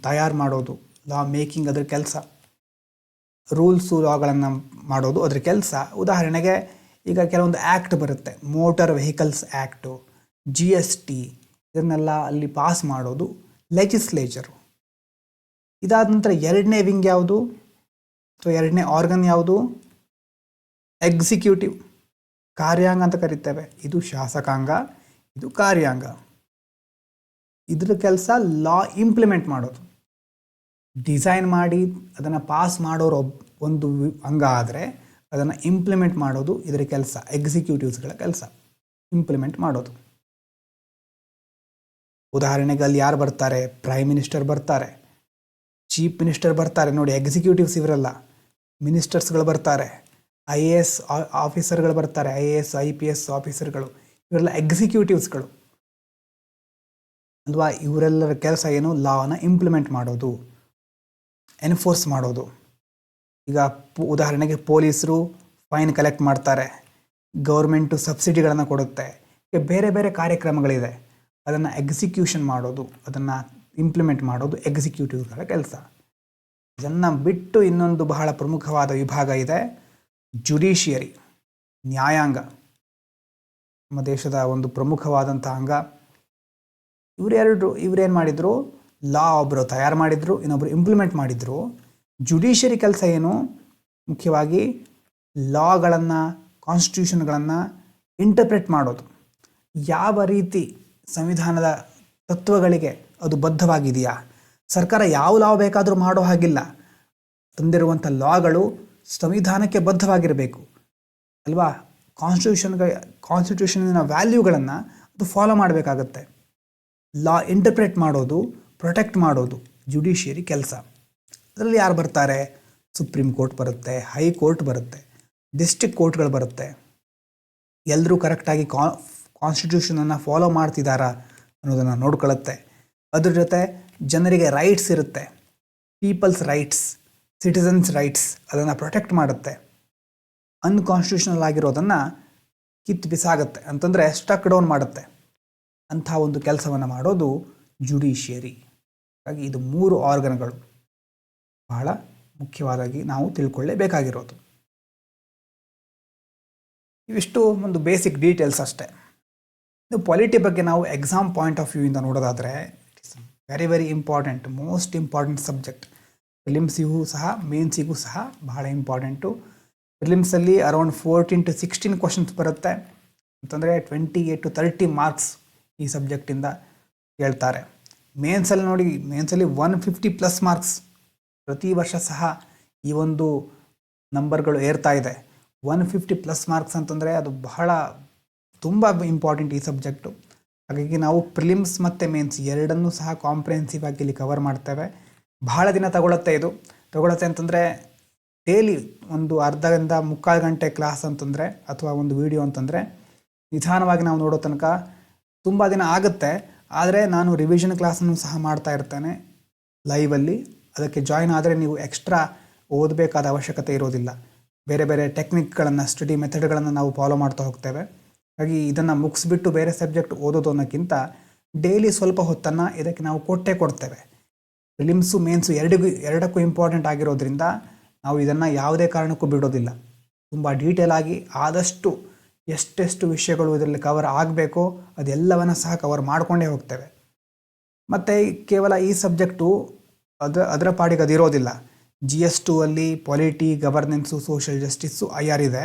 ತಯಾರು ಮಾಡೋದು, ಲಾ ಮೇಕಿಂಗ್ ಅದರ ಕೆಲಸ. ರೂಲ್ಸು ಲಾಗಳನ್ನು ಮಾಡೋದು ಅದರ ಕೆಲಸ. ಉದಾಹರಣೆಗೆ ಈಗ ಕೆಲವೊಂದು ಆ್ಯಕ್ಟ್ ಬರುತ್ತೆ, ಮೋಟಾರ್ ವೆಹಿಕಲ್ಸ್ ಆ್ಯಕ್ಟು, GST, ಇದನ್ನೆಲ್ಲ ಅಲ್ಲಿ ಪಾಸ್ ಮಾಡೋದು ಲೆಜಿಸ್ಲೇಚರು. ಇದಾದ ನಂತರ ಎರಡನೇ ವಿಂಗ್ ಯಾವುದು, ಅಥವಾ ಎರಡನೇ ಆರ್ಗನ್ ಯಾವುದು, ಎಕ್ಸಿಕ್ಯೂಟಿವ್, ಕಾರ್ಯಾಂಗ ಅಂತ ಕರಿತೇವೆ. ಇದು ಶಾಸಕಾಂಗ, ಇದು ಕಾರ್ಯಾಂಗ. ಇದರ ಕೆಲಸ ಲಾ ಇಂಪ್ಲಿಮೆಂಟ್ ಮಾಡೋದು. ಡಿಸೈನ್ ಮಾಡಿ ಅದನ್ನು ಪಾಸ್ ಮಾಡೋರು ಒಂದು ಅಂಗ ಆದರೆ ಅದನ್ನು ಇಂಪ್ಲಿಮೆಂಟ್ ಮಾಡೋದು ಇದರ ಕೆಲಸ, ಎಕ್ಸಿಕ್ಯೂಟಿವ್ಸ್ಗಳ ಕೆಲಸ ಇಂಪ್ಲಿಮೆಂಟ್ ಮಾಡೋದು. ಉದಾಹರಣೆಗೆ ಅಲ್ಲಿ ಯಾರು ಬರ್ತಾರೆ, ಪ್ರೈಮ್ ಮಿನಿಸ್ಟರ್ ಬರ್ತಾರೆ, ಚೀಫ್ ಮಿನಿಸ್ಟರ್ ಬರ್ತಾರೆ. ನೋಡಿ, ಎಕ್ಸಿಕ್ಯೂಟಿವ್ಸ್ ಇವರೆಲ್ಲ, ಮಿನಿಸ್ಟರ್ಸ್ಗಳು ಬರ್ತಾರೆ, IAS ಆಫೀಸರ್ಗಳು ಬರ್ತಾರೆ, IAS IPS ಆಫೀಸರ್ಗಳು, ಇವರೆಲ್ಲ ಎಕ್ಸಿಕ್ಯೂಟಿವ್ಸ್ಗಳು ಅಲ್ವಾ. ಇವರೆಲ್ಲರ ಕೆಲಸ ಏನು, ಲಾವನ್ನು ಇಂಪ್ಲಿಮೆಂಟ್ ಮಾಡೋದು, ಎನ್ಫೋರ್ಸ್ ಮಾಡೋದು. ಈಗ ಉದಾಹರಣೆಗೆ ಪೊಲೀಸರು ಫೈನ್ ಕಲೆಕ್ಟ್ ಮಾಡ್ತಾರೆ, ಗೌರ್ಮೆಂಟು ಸಬ್ಸಿಡಿಗಳನ್ನು ಕೊಡುತ್ತೆ, ಬೇರೆ ಬೇರೆ ಕಾರ್ಯಕ್ರಮಗಳಿದೆ, ಅದನ್ನು ಎಕ್ಸಿಕ್ಯೂಷನ್ ಮಾಡೋದು, ಅದನ್ನು ಇಂಪ್ಲಿಮೆಂಟ್ ಮಾಡೋದು ಎಕ್ಸಿಕ್ಯೂಟಿವ್ಗಳ ಕೆಲಸ. ಇದನ್ನು ಬಿಟ್ಟು ಇನ್ನೊಂದು ಬಹಳ ಪ್ರಮುಖವಾದ ವಿಭಾಗ ಇದೆ, ಜುಡಿಷಿಯರಿ, ನ್ಯಾಯಾಂಗ. ನಮ್ಮ ದೇಶದ ಒಂದು ಪ್ರಮುಖವಾದಂಥ ಅಂಗ. ಇವರೇನು ಮಾಡಿದರು, ಲಾ ಒಬ್ಬರು ತಯಾರು ಮಾಡಿದರು, ಇನ್ನೊಬ್ಬರು ಇಂಪ್ಲಿಮೆಂಟ್ ಮಾಡಿದರು. ಜುಡಿಷಿಯರಿ ಕೆಲಸ ಏನು, ಮುಖ್ಯವಾಗಿ ಲಾಗಳನ್ನು, ಕಾನ್ಸ್ಟಿಟ್ಯೂಷನ್ಗಳನ್ನು ಇಂಟರ್ಪ್ರೆಟ್ ಮಾಡೋದು. ಯಾವ ರೀತಿ ಸಂವಿಧಾನದ ತತ್ವಗಳಿಗೆ ಅದು ಬದ್ಧವಾಗಿದೆಯಾ, ಸರ್ಕಾರ ಯಾವ ಲಾ ಬೇಕಾದರೂ ಮಾಡೋ ಹಾಗಿಲ್ಲ, ತಂದಿರುವಂಥ ಲಾಗಳು ಸಂವಿಧಾನಕ್ಕೆ ಬದ್ಧವಾಗಿರಬೇಕು ಅಲ್ವಾ. ಕಾನ್ಸ್ಟಿಟ್ಯೂಷನ್ನ ವ್ಯಾಲ್ಯೂಗಳನ್ನು ಅದು ಫಾಲೋ ಮಾಡಬೇಕಾಗತ್ತೆ. ಲಾ ಇಂಟರ್ಪ್ರೆಟ್ ಮಾಡೋದು, ಪ್ರೊಟೆಕ್ಟ್ ಮಾಡೋದು ಜುಡಿಷಿಯರಿ ಕೆಲಸ. ಅದರಲ್ಲಿ ಯಾರು ಬರ್ತಾರೆ, ಸುಪ್ರೀಂ ಕೋರ್ಟ್ ಬರುತ್ತೆ, ಹೈಕೋರ್ಟ್ ಬರುತ್ತೆ, ಡಿಸ್ಟ್ರಿಕ್ಟ್ ಕೋರ್ಟ್ಗಳು ಬರುತ್ತೆ. ಎಲ್ಲರೂ ಕರೆಕ್ಟಾಗಿ ಕಾನ್ಸ್ಟಿಟ್ಯೂಷನನ್ನು ಫಾಲೋ ಮಾಡ್ತಿದ್ದಾರಾ ಅನ್ನೋದನ್ನು ನೋಡ್ಕೊಳ್ಳುತ್ತೆ. ಅದ್ರ ಜೊತೆ ಜನರಿಗೆ ರೈಟ್ಸ್ ಇರುತ್ತೆ, ಪೀಪಲ್ಸ್ ರೈಟ್ಸ್, ಸಿಟಿಸನ್ಸ್ ರೈಟ್ಸ್, ಅದನ್ನು ಪ್ರೊಟೆಕ್ಟ್ ಮಾಡುತ್ತೆ. ಅನ್ಕಾನ್ಸ್ಟಿಟ್ಯೂಷನಲ್ ಆಗಿರೋದನ್ನು ಕಿತ್ತು ಬಿಸಾಗುತ್ತೆ, ಅಂತಂದರೆ ಸ್ಟಕ್ ಡೌನ್ ಮಾಡುತ್ತೆ. ಅಂಥ ಒಂದು ಕೆಲಸವನ್ನು ಮಾಡೋದು ಜುಡಿಷಿಯರಿ. ಹಾಗಾಗಿ ಇದು 3 ಆರ್ಗನ್ಗಳು ಬಹಳ ಮುಖ್ಯವಾದಾಗಿ ನಾವು ತಿಳ್ಕೊಳ್ಳೇಬೇಕಾಗಿರೋದು. ಇವಿಷ್ಟು ಒಂದು ಬೇಸಿಕ್ ಡೀಟೇಲ್ಸ್ ಅಷ್ಟೇ. ಇದು ಪಾಲಿಟಿ ಬಗ್ಗೆ ನಾವು ಎಕ್ಸಾಮ್ ಪಾಯಿಂಟ್ ಆಫ್ ವ್ಯೂ ಇಂದ ನೋಡೋದಾದರೆ it is very very important, most important subject. ಪ್ರಿಲಿಮ್ಸಿಗೂ ಸಹ ಮೇನ್ಸಿಗೂ ಸಹ ಬಹಳ ಇಂಪಾರ್ಟೆಂಟು. ಪ್ರಿಲಿಮ್ಸಲ್ಲಿ ಅರೌಂಡ್ 14 to 16 ಕ್ವಶನ್ಸ್ ಬರುತ್ತೆ ಅಂತಂದರೆ 28 to 30 ಮಾರ್ಕ್ಸ್ ಈ ಸಬ್ಜೆಕ್ಟಿಂದ ಕೇಳ್ತಾರೆ. ಮೇನ್ಸಲ್ಲಿ ನೋಡಿ, ಮೇನ್ಸಲ್ಲಿ 150+ ಮಾರ್ಕ್ಸ್ ಪ್ರತಿ ವರ್ಷ ಸಹ ಈ ಒಂದು ನಂಬರ್ಗಳು ಏರ್ತಾ ಇದೆ. 150+ ಮಾರ್ಕ್ಸ್ ಅಂತಂದರೆ ಅದು ಬಹಳ ತುಂಬ ಇಂಪಾರ್ಟೆಂಟ್ ಈ ಸಬ್ಜೆಕ್ಟು. ಹಾಗಾಗಿ ನಾವು ಪ್ರಿಲಿಮ್ಸ್ ಮತ್ತು ಮೇನ್ಸ್ ಎರಡನ್ನೂ ಸಹ ಕಾಂಪ್ರಿಹೆನ್ಸಿವ್ ಆಗಿ ಇಲ್ಲಿ ಕವರ್ ಮಾಡ್ತೇವೆ. ಬಹಳ ದಿನ ತಗೊಳುತ್ತೆ ಅಂತಂದರೆ ಡೈಲಿ ಒಂದು ಅರ್ಧದಿಂದ ಮುಕ್ಕಾಲು ಗಂಟೆ ಕ್ಲಾಸ್ ಅಂತಂದರೆ ಅಥವಾ ಒಂದು ವಿಡಿಯೋ ಅಂತಂದರೆ ನಿಧಾನವಾಗಿ ನಾವು ನೋಡೋ ತನಕ ತುಂಬ ದಿನ ಆಗುತ್ತೆ. ಆದರೆ ನಾನು ರಿವಿಷನ್ ಕ್ಲಾಸನ್ನು ಸಹ ಮಾಡ್ತಾ ಇರ್ತೇನೆ ಲೈವಲ್ಲಿ. ಅದಕ್ಕೆ ಜಾಯಿನ್ ಆದರೆ ನೀವು ಎಕ್ಸ್ಟ್ರಾ ಓದಬೇಕಾದ ಅವಶ್ಯಕತೆ ಇರೋದಿಲ್ಲ. ಬೇರೆ ಬೇರೆ ಟೆಕ್ನಿಕ್ಗಳನ್ನು, ಸ್ಟಡಿ ಮೆಥಡ್ಗಳನ್ನು ನಾವು ಫಾಲೋ ಮಾಡ್ತಾ ಹೋಗ್ತೇವೆ. ಹಾಗಾಗಿ ಇದನ್ನು ಮುಗಿಸ್ಬಿಟ್ಟು ಬೇರೆ ಸಬ್ಜೆಕ್ಟ್ ಓದೋದು ಅನ್ನೋಕ್ಕಿಂತ ಡೈಲಿ ಸ್ವಲ್ಪ ಹೊತ್ತನ್ನು ಇದಕ್ಕೆ ನಾವು ಕೊಡ್ತೇವೆ. ಪ್ರಿಲಿಮ್ಸು ಮೇನ್ಸು ಎರಡಕ್ಕೂ ಇಂಪಾರ್ಟೆಂಟ್ ಆಗಿರೋದ್ರಿಂದ ನಾವು ಇದನ್ನು ಯಾವುದೇ ಕಾರಣಕ್ಕೂ ಬಿಡೋದಿಲ್ಲ. ತುಂಬ ಡೀಟೇಲ್ ಆಗಿ ಆದಷ್ಟು ಎಷ್ಟೆಷ್ಟು ವಿಷಯಗಳು ಇದರಲ್ಲಿ ಕವರ್ ಆಗಬೇಕೋ ಅದೆಲ್ಲವನ್ನು ಸಹ ಕವರ್ ಮಾಡಿಕೊಂಡೇ ಹೋಗ್ತೇವೆ. ಮತ್ತು ಕೇವಲ ಈ ಸಬ್ಜೆಕ್ಟು ಅದರ ಪಾಡಿಗೆ ಅದಿರೋದಿಲ್ಲ. GS2 ಅಲ್ಲಿ polity, governance, social justice, IR ಇದೆ,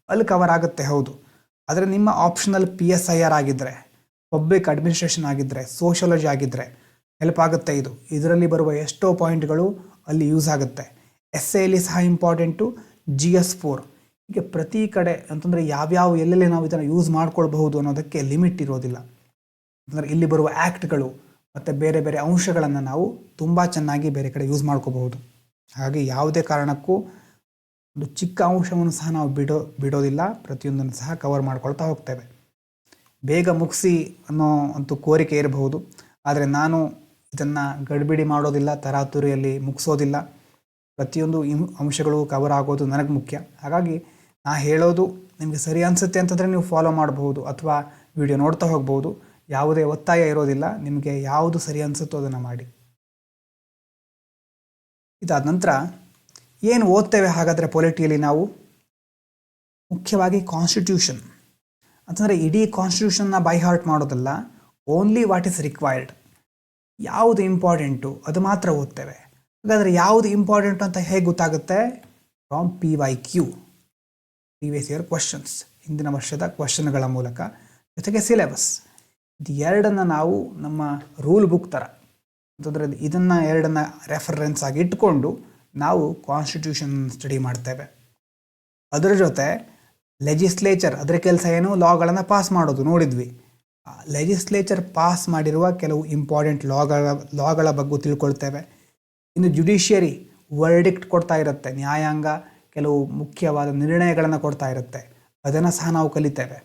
ಅಲ್ಲಿ ಕವರ್ ಆಗುತ್ತೆ ಹೌದು. ಆದರೆ ನಿಮ್ಮ ಆಪ್ಷನಲ್ PSIR ಆಗಿದ್ದರೆ, ಪಬ್ಲಿಕ್ ಅಡ್ಮಿನಿಸ್ಟ್ರೇಷನ್ ಆಗಿದ್ದರೆ, ಸೋಷಿಯಾಲಜಿ ಆಗಿದ್ದರೆ ಹೆಲ್ಪ್ ಆಗುತ್ತೆ. ಇದರಲ್ಲಿ ಬರುವ ಎಷ್ಟೋ ಪಾಯಿಂಟ್ಗಳು ಅಲ್ಲಿ ಯೂಸ್ ಆಗುತ್ತೆ. SAಯಲ್ಲಿ ಸಹ ಇಂಪಾರ್ಟೆಂಟು, GS4 ಹೀಗೆ ಪ್ರತಿ ಕಡೆ ಅಂತಂದರೆ ಎಲ್ಲೆಲ್ಲಿ ನಾವು ಇದನ್ನು ಯೂಸ್ ಮಾಡ್ಕೊಳ್ಬಹುದು ಅನ್ನೋದಕ್ಕೆ ಲಿಮಿಟ್ ಇರೋದಿಲ್ಲ. ಅಂದರೆ ಇಲ್ಲಿ ಬರುವ ಆ್ಯಕ್ಟ್ಗಳು ಮತ್ತು ಬೇರೆ ಬೇರೆ ಅಂಶಗಳನ್ನು ನಾವು ತುಂಬ ಚೆನ್ನಾಗಿ ಬೇರೆ ಕಡೆ ಯೂಸ್ ಮಾಡ್ಕೋಬಹುದು. ಹಾಗೆ ಯಾವುದೇ ಕಾರಣಕ್ಕೂ ಒಂದು ಚಿಕ್ಕ ಅಂಶವನ್ನು ಸಹ ನಾವು ಬಿಡೋದಿಲ್ಲ, ಪ್ರತಿಯೊಂದನ್ನು ಸಹ ಕವರ್ ಮಾಡ್ಕೊಳ್ತಾ ಹೋಗ್ತೇವೆ. ಬೇಗ ಮುಗಿಸಿ ಅನ್ನೋ ಅಂತೂ ಕೋರಿಕೆ ಇರಬಹುದು, ಆದರೆ ನಾನು ಇದನ್ನು ಗಡಿಬಿಡಿ ಮಾಡೋದಿಲ್ಲ, ತರಾತುರಿಯಲ್ಲಿ ಮುಗಿಸೋದಿಲ್ಲ. ಪ್ರತಿಯೊಂದು ಅಂಶಗಳು ಕವರ್ ಆಗೋದು ನನಗೆ ಮುಖ್ಯ. ಹಾಗಾಗಿ ನಾ ಹೇಳೋದು ನಿಮಗೆ ಸರಿ ಅನಿಸುತ್ತೆ ಅಂತಂದರೆ ನೀವು ಫಾಲೋ ಮಾಡಬಹುದು ಅಥವಾ ವಿಡಿಯೋ ನೋಡ್ತಾ ಹೋಗ್ಬೋದು. ಯಾವುದೇ ಒತ್ತಾಯ ಇರೋದಿಲ್ಲ, ನಿಮಗೆ ಯಾವುದು ಸರಿ ಅನಿಸುತ್ತೋ ಅದನ್ನು ಮಾಡಿ. ಇದಾದ ನಂತರ ಏನು ಓದ್ತೇವೆ ಹಾಗಾದರೆ ಪೊಲಿಟಿಯಲ್ಲಿ ನಾವು? ಮುಖ್ಯವಾಗಿ ಕಾನ್ಸ್ಟಿಟ್ಯೂಷನ್ ಅಂತಂದರೆ ಇಡೀ ಕಾನ್ಸ್ಟಿಟ್ಯೂಷನ್ನ ಬೈ ಹಾರ್ಟ್ ಮಾಡೋದಲ್ಲ, ಓನ್ಲಿ ವಾಟ್ ಈಸ್ ರಿಕ್ವೈರ್ಡ್. ಯಾವುದು ಇಂಪಾರ್ಟೆಂಟು ಅದು ಮಾತ್ರ ಓದ್ತೇವೆ. ಹಾಗಾದರೆ ಯಾವುದು ಇಂಪಾರ್ಟೆಂಟು ಅಂತ ಹೇಗೆ ಗೊತ್ತಾಗುತ್ತೆ? From PYQ, previous year questions, ಹಿಂದಿನ ವರ್ಷದ ಕ್ವಶನ್ಗಳ ಮೂಲಕ, ಜೊತೆಗೆ ಸಿಲೆಬಸ್. ಇದು ಎರಡನ್ನು ನಾವು ನಮ್ಮ ರೂಲ್ ಬುಕ್ ಥರ ಅಂತಂದರೆ ಇದನ್ನು ಎರಡನ್ನು ರೆಫರೆನ್ಸ್ ಆಗಿ ಇಟ್ಕೊಂಡು ನಾವು ಕಾನ್ಸ್ಟಿಟ್ಯೂಷನ್ ಸ್ಟಡಿ ಮಾಡ್ತೇವೆ. ಅದರ ಜೊತೆ ಲೆಜಿಸ್ಲೇಚರ್, ಅದರ ಕೆಲಸ ಏನು? ಲಾಗಳನ್ನು ಪಾಸ್ ಮಾಡೋದು, ನೋಡಿದ್ವಿ. ಲೆಜಿಸ್ಲೇಚರ್ ಪಾಸ್ ಮಾಡಿರುವ ಕೆಲವು ಇಂಪಾರ್ಟೆಂಟ್ ಲಾಗಳ ಬಗ್ಗೆ ತಿಳ್ಕೊಳ್ತೇವೆ. ಇನ್ನು ಜುಡಿಷಿಯರಿ ವರ್ಡಿಕ್ಟ್ ಕೊಡ್ತಾ ಇರುತ್ತೆ, ನ್ಯಾಯಾಂಗ ಕೆಲವು ಮುಖ್ಯವಾದ ನಿರ್ಣಯಗಳನ್ನು ಕೊಡ್ತಾ ಇರುತ್ತೆ, ಅದನ್ನು ಸಹ ನಾವು ಕಲಿತೇವೆ.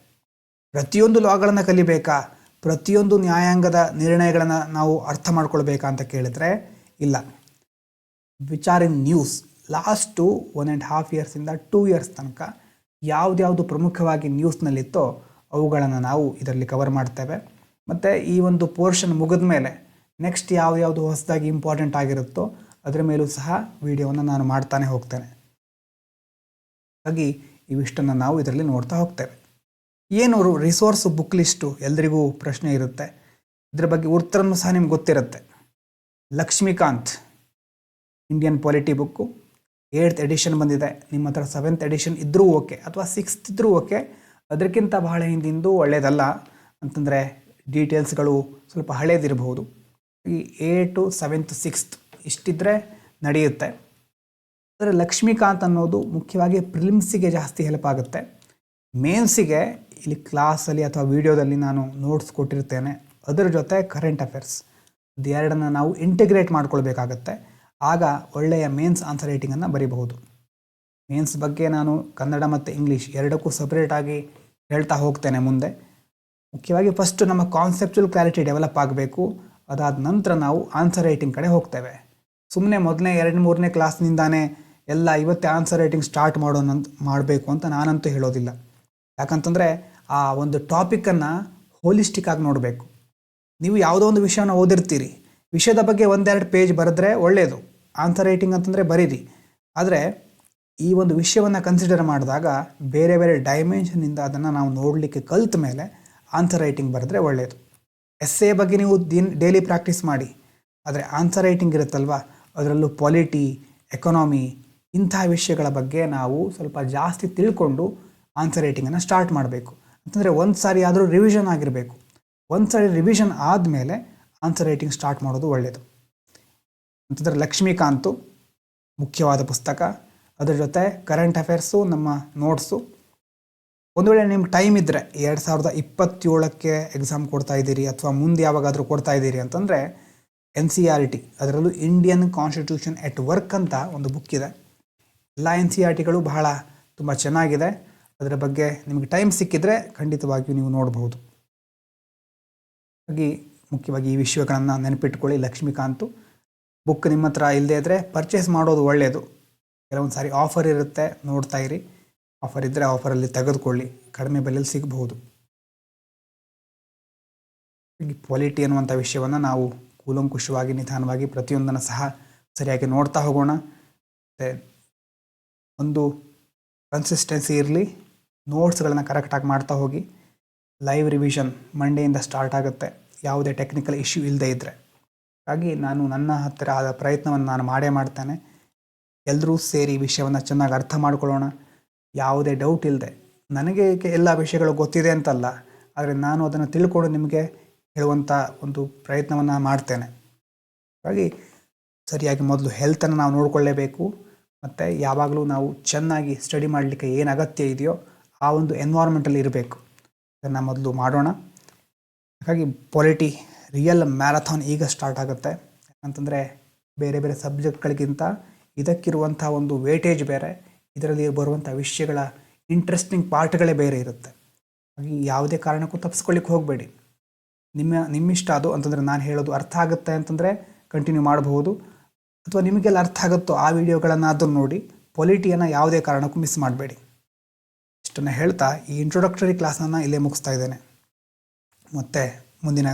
ಪ್ರತಿಯೊಂದು ಲಾಗಳನ್ನು ಕಲಿಬೇಕಾ? ಪ್ರತಿಯೊಂದು ನ್ಯಾಯಾಂಗದ ನಿರ್ಣಯಗಳನ್ನು ನಾವು ಅರ್ಥ ಮಾಡ್ಕೊಳ್ಬೇಕಾ ಅಂತ ಕೇಳಿದ್ರೆ ಇಲ್ಲ. ವಿಚಾರ್ ಇನ್ ನ್ಯೂಸ್ ಲಾಸ್ಟು 1.5 ಇಯರ್ಸಿಂದ 2 ಇಯರ್ಸ್ ತನಕ ಯಾವ್ದು ಪ್ರಮುಖವಾಗಿ ನ್ಯೂಸ್ನಲ್ಲಿತ್ತೋ ಅವುಗಳನ್ನು ನಾವು ಇದರಲ್ಲಿ ಕವರ್ ಮಾಡ್ತೇವೆ. ಮತ್ತು ಈ ಒಂದು ಪೋರ್ಷನ್ ಮುಗಿದ ಮೇಲೆ ನೆಕ್ಸ್ಟ್ ಯಾವ್ದು ಹೊಸದಾಗಿ ಇಂಪಾರ್ಟೆಂಟ್ ಆಗಿರುತ್ತೋ ಅದರ ಮೇಲೂ ಸಹ ವಿಡಿಯೋವನ್ನು ನಾನು ಮಾಡ್ತಾನೆ ಹೋಗ್ತೇನೆ. ಹಾಗಾಗಿ ಇವಿಷ್ಟನ್ನು ನಾವು ಇದರಲ್ಲಿ ನೋಡ್ತಾ ಹೋಗ್ತೇವೆ. ಏನು ರಿಸೋರ್ಸ್ ಬುಕ್ ಲಿಸ್ಟು ಎಲ್ರಿಗೂ ಪ್ರಶ್ನೆ ಇರುತ್ತೆ. ಇದರ ಬಗ್ಗೆ ಉತ್ತರನೂ ಸಹ ನಿಮ್ಗೆ ಗೊತ್ತಿರುತ್ತೆ. Laxmikanth Indian polity book 8th edition ಬಂದಿದೆ. ನಿಮ್ಮ ಹತ್ರ 7th ಎಡಿಷನ್ ಇದ್ದರೂ ಓಕೆ ಅಥವಾ 6th ಇದ್ದರೂ ಓಕೆ, ಅದಕ್ಕಿಂತ ಬಹಳ ಹಿಂದಿಂದು ಒಳ್ಳೆಯದಲ್ಲ. ಅಂತಂದರೆ ಡೀಟೇಲ್ಸ್ಗಳು ಸ್ವಲ್ಪ ಹಳೇದಿರಬಹುದು. ಈ 8th 7th 6th ಇಷ್ಟಿದ್ರೆ ನಡೆಯುತ್ತೆ. ಆದರೆ ಲಕ್ಷ್ಮೀಕಾಂತ್ ಅನ್ನೋದು ಮುಖ್ಯವಾಗಿ ಪ್ರಿಲಿಮ್ಸಿಗೆ ಜಾಸ್ತಿ ಹೆಲ್ಪ್ ಆಗುತ್ತೆ. ಮೇನ್ಸಿಗೆ ಇಲ್ಲಿ ಕ್ಲಾಸಲ್ಲಿ ಅಥವಾ ವಿಡಿಯೋದಲ್ಲಿ ನಾನು ನೋಟ್ಸ್ ಕೊಟ್ಟಿರ್ತೇನೆ, ಅದರ ಜೊತೆ ಕರೆಂಟ್ ಅಫೇರ್ಸ್ ಇದೆರಡನ್ನು ನಾವು ಇಂಟಿಗ್ರೇಟ್ ಮಾಡ್ಕೊಳ್ಬೇಕಾಗತ್ತೆ. ಆಗ ಒಳ್ಳೆಯ ಮೇನ್ಸ್ ಆನ್ಸರ್ ರೈಟಿಂಗನ್ನು ಬರೀಬಹುದು. ಮೇನ್ಸ್ ಬಗ್ಗೆ ನಾನು ಕನ್ನಡ ಮತ್ತು ಇಂಗ್ಲೀಷ್ ಎರಡಕ್ಕೂ ಸಪ್ರೇಟಾಗಿ ಹೇಳ್ತಾ ಹೋಗ್ತೇನೆ ಮುಂದೆ. ಮುಖ್ಯವಾಗಿ ಫಸ್ಟು ನಮ್ಮ ಕಾನ್ಸೆಪ್ಚುವಲ್ ಕ್ಲಾರಿಟಿ ಡೆವಲಪ್ ಆಗಬೇಕು. ಅದಾದ ನಂತರ ನಾವು ಆನ್ಸರ್ ರೈಟಿಂಗ್ ಕಡೆ ಹೋಗ್ತೇವೆ. ಸುಮ್ಮನೆ ಮೊದಲನೇ 2-3ನೇ ಕ್ಲಾಸ್ನಿಂದಾನೇ ಎಲ್ಲ ಇವತ್ತೇ ಆನ್ಸರ್ ರೈಟಿಂಗ್ ಸ್ಟಾರ್ಟ್ ಮಾಡಬೇಕು ಅಂತ ನಾನಂತೂ ಹೇಳೋದಿಲ್ಲ. ಯಾಕಂತಂದರೆ ಆ ಒಂದು ಟಾಪಿಕನ್ನು ಹೋಲಿಸ್ಟಿಕ್ ಆಗಿ ನೋಡಬೇಕು. ನೀವು ಯಾವುದೋ ಒಂದು ವಿಷಯನ ಓದಿರ್ತೀರಿ, ವಿಷಯದ ಬಗ್ಗೆ ಒಂದೆರಡು ಪೇಜ್ ಬರೆದ್ರೆ ಒಳ್ಳೆಯದು, ಆನ್ಸರ್ ರೈಟಿಂಗ್ ಅಂತಂದರೆ ಬರೀರಿ. ಆದರೆ ಈ ಒಂದು ವಿಷಯವನ್ನು ಕನ್ಸಿಡರ್ ಮಾಡಿದಾಗ ಬೇರೆ ಬೇರೆ ಡೈಮೆನ್ಷನ್ನಿಂದ ಅದನ್ನು ನಾವು ನೋಡಲಿಕ್ಕೆ ಕಲಿತ ಮೇಲೆ ಆನ್ಸರ್ ರೈಟಿಂಗ್ ಬರೆದ್ರೆ ಒಳ್ಳೆಯದು. ಎಸ್ಸೇ ಬಗ್ಗೆ ನೀವು ಡೈಲಿ ಪ್ರಾಕ್ಟೀಸ್ ಮಾಡಿ, ಆದರೆ ಆನ್ಸರ್ ರೈಟಿಂಗ್ ಇರುತ್ತಲ್ವ, ಅದರಲ್ಲೂ ಪಾಲಿಟಿ, ಎಕನಾಮಿ ಇಂತಹ ವಿಷಯಗಳ ಬಗ್ಗೆ ನಾವು ಸ್ವಲ್ಪ ಜಾಸ್ತಿ ತಿಳ್ಕೊಂಡು ಆನ್ಸರ್ ರೈಟಿಂಗನ್ನು ಸ್ಟಾರ್ಟ್ ಮಾಡಬೇಕು. ಅಂತಂದರೆ ಒಂದು ಸಾರಿ ಆದರೂ ರಿವಿಷನ್ ಆಗಿರಬೇಕು. ಒಂದು ಸಾರಿ ರಿವಿಷನ್ ಆದಮೇಲೆ ಆನ್ಸರ್ ರೈಟಿಂಗ್ ಸ್ಟಾರ್ಟ್ ಮಾಡೋದು ಒಳ್ಳೆಯದು. ಅಂತಂದರೆ ಲಕ್ಷ್ಮೀಕಾಂತು ಮುಖ್ಯವಾದ ಪುಸ್ತಕ, ಅದರ ಜೊತೆ ಕರೆಂಟ್ ಅಫೇರ್ಸು, ನಮ್ಮ ನೋಟ್ಸು. ಒಂದು ವೇಳೆ ನಿಮ್ಗೆ ಟೈಮ್ ಇದ್ದರೆ 2027ಕ್ಕೆ ಎಕ್ಸಾಮ್ ಕೊಡ್ತಾ ಇದ್ದೀರಿ ಅಥವಾ ಮುಂದೆ ಯಾವಾಗಾದರೂ ಕೊಡ್ತಾ ಇದ್ದೀರಿ ಅಂತಂದರೆ NCERT, ಅದರಲ್ಲೂ ಇಂಡಿಯನ್ ಕಾನ್ಸ್ಟಿಟ್ಯೂಷನ್ ಎಟ್ ವರ್ಕ್ ಅಂತ ಒಂದು ಬುಕ್ ಇದೆ. ಎಲ್ಲ NCERTಗಳು ಬಹಳ ತುಂಬ ಚೆನ್ನಾಗಿದೆ. ಅದರ ಬಗ್ಗೆ ನಿಮಗೆ ಟೈಮ್ ಸಿಕ್ಕಿದರೆ ಖಂಡಿತವಾಗಿಯೂ ನೀವು ನೋಡಬಹುದು. ಹಾಗಾಗಿ ಮುಖ್ಯವಾಗಿ ಈ ವಿಷಯಗಳನ್ನು ನೆನಪಿಟ್ಕೊಳ್ಳಿ. ಲಕ್ಷ್ಮೀಕಾಂತು ಬುಕ್ ನಿಮ್ಮ ಹತ್ರ ಇಲ್ಲದೇ ಇದ್ದರೆ ಪರ್ಚೇಸ್ ಮಾಡೋದು ಒಳ್ಳೆಯದು. ಕೆಲವೊಂದು ಸಾರಿ ಆಫರ್ ಇರುತ್ತೆ, ನೋಡ್ತಾ ಇರಿ. ಆಫರ್ ಇದ್ದರೆ ಆಫರಲ್ಲಿ ತೆಗೆದುಕೊಳ್ಳಿ, ಕಡಿಮೆ ಬೆಲೆಯಲ್ಲಿ ಸಿಗಬಹುದು. ಈ ಪಾಲಿಟಿ ಅನ್ನುವಂಥ ವಿಷಯವನ್ನು ನಾವು ಕೂಲಂಕುಷವಾಗಿ ನಿಧಾನವಾಗಿ ಪ್ರತಿಯೊಂದನ್ನು ಸಹ ಸರಿಯಾಗಿ ನೋಡ್ತಾ ಹೋಗೋಣ. ಮತ್ತು ಒಂದು ಕನ್ಸಿಸ್ಟೆನ್ಸಿ ಇರಲಿ, ನೋಟ್ಸ್ಗಳನ್ನು ಕರೆಕ್ಟಾಗಿ ಮಾಡ್ತಾ ಹೋಗಿ. ಲೈವ್ ರಿವಿಷನ್ ಮಂಡೆಯಿಂದ ಸ್ಟಾರ್ಟ್ ಆಗುತ್ತೆ, ಯಾವುದೇ ಟೆಕ್ನಿಕಲ್ ಇಶ್ಯೂ ಇಲ್ಲದೇ ಇದ್ದರೆ. ಹಾಗಾಗಿ ನಾನು ನನ್ನ ಹತ್ತಿರ ಆದ ಪ್ರಯತ್ನವನ್ನು ನಾನು ಮಾಡೇ ಮಾಡ್ತೇನೆ. ಎಲ್ಲರೂ ಸೇರಿ ವಿಷಯವನ್ನು ಚೆನ್ನಾಗಿ ಅರ್ಥ ಮಾಡ್ಕೊಳ್ಳೋಣ, ಯಾವುದೇ ಡೌಟ್ ಇಲ್ಲದೆ. ನನಗೆ ಎಲ್ಲ ವಿಷಯಗಳು ಗೊತ್ತಿದೆ ಅಂತಲ್ಲ, ಆದರೆ ನಾನು ಅದನ್ನು ತಿಳ್ಕೊಂಡು ನಿಮಗೆ ಹೇಳುವಂಥ ಒಂದು ಪ್ರಯತ್ನವನ್ನು ಮಾಡ್ತೇನೆ. ಹಾಗಾಗಿ ಸರಿಯಾಗಿ ಮೊದಲು ಹೆಲ್ತನ್ನು ನಾವು ನೋಡಿಕೊಳ್ಳೇಬೇಕು. ಮತ್ತು ಯಾವಾಗಲೂ ನಾವು ಚೆನ್ನಾಗಿ ಸ್ಟಡಿ ಮಾಡಲಿಕ್ಕೆ ಏನು ಅಗತ್ಯ ಇದೆಯೋ ಆ ಒಂದು ಎನ್ವೈರ್ಮೆಂಟಲ್ಲಿ ಇರಬೇಕು. ಅದನ್ನು ಮೊದಲು ಮಾಡೋಣ. ಹಾಗಾಗಿ ಪಾಲಿಟಿ ರಿಯಲ್ ಮ್ಯಾರಥಾನ್ ಈಗ ಸ್ಟಾರ್ಟ್ ಆಗುತ್ತೆ. ಯಾಕಂತಂದರೆ ಬೇರೆ ಬೇರೆ ಸಬ್ಜೆಕ್ಟ್ಗಳಿಗಿಂತ ಇದಕ್ಕಿರುವಂಥ ಒಂದು ವೇಟೇಜ್ ಬೇರೆ, ಇದರಲ್ಲಿ ಬರುವಂಥ ವಿಷಯಗಳ ಇಂಟ್ರೆಸ್ಟಿಂಗ್ ಪಾರ್ಟ್ಗಳೇ ಬೇರೆ ಇರುತ್ತೆ. ಹಾಗೆ ಯಾವುದೇ ಕಾರಣಕ್ಕೂ ತಪ್ಪಿಸ್ಕೊಳ್ಳಿಕ್ಕೆ ಹೋಗಬೇಡಿ. ನಿಮ್ಮಿಷ್ಟ ಅದು. ಅಂತಂದರೆ ನಾನು ಹೇಳೋದು ಅರ್ಥ ಆಗುತ್ತೆ ಅಂತಂದರೆ ಕಂಟಿನ್ಯೂ ಮಾಡಬಹುದು, ಅಥವಾ ನಿಮಗೆಲ್ಲ ಅರ್ಥ ಆಗುತ್ತೋ ಆ ವಿಡಿಯೋಗಳನ್ನು ಅದನ್ನು ನೋಡಿ. ಪಾಲಿಟಿಯನ್ನು ಯಾವುದೇ ಕಾರಣಕ್ಕೂ ಮಿಸ್ ಮಾಡಬೇಡಿ. ಇಷ್ಟನ್ನು ಹೇಳ್ತಾ ಈ ಇಂಟ್ರೊಡಕ್ಟರಿ ಕ್ಲಾಸನ್ನು ಇಲ್ಲೇ ಮುಗಿಸ್ತಾ ಇದ್ದೇನೆ. ಮತ್ತು ಮುಂದಿನ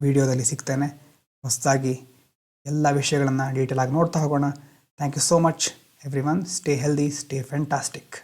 ವಿಡಿಯೋದಲ್ಲಿ ಸಿಗ್ತೇನೆ. ಹೊಸದಾಗಿ ಎಲ್ಲ ವಿಷಯಗಳನ್ನು ಡೀಟೇಲಾಗಿ ನೋಡ್ತಾ ಹೋಗೋಣ. Thank you so much everyone. Stay healthy, stay fantastic.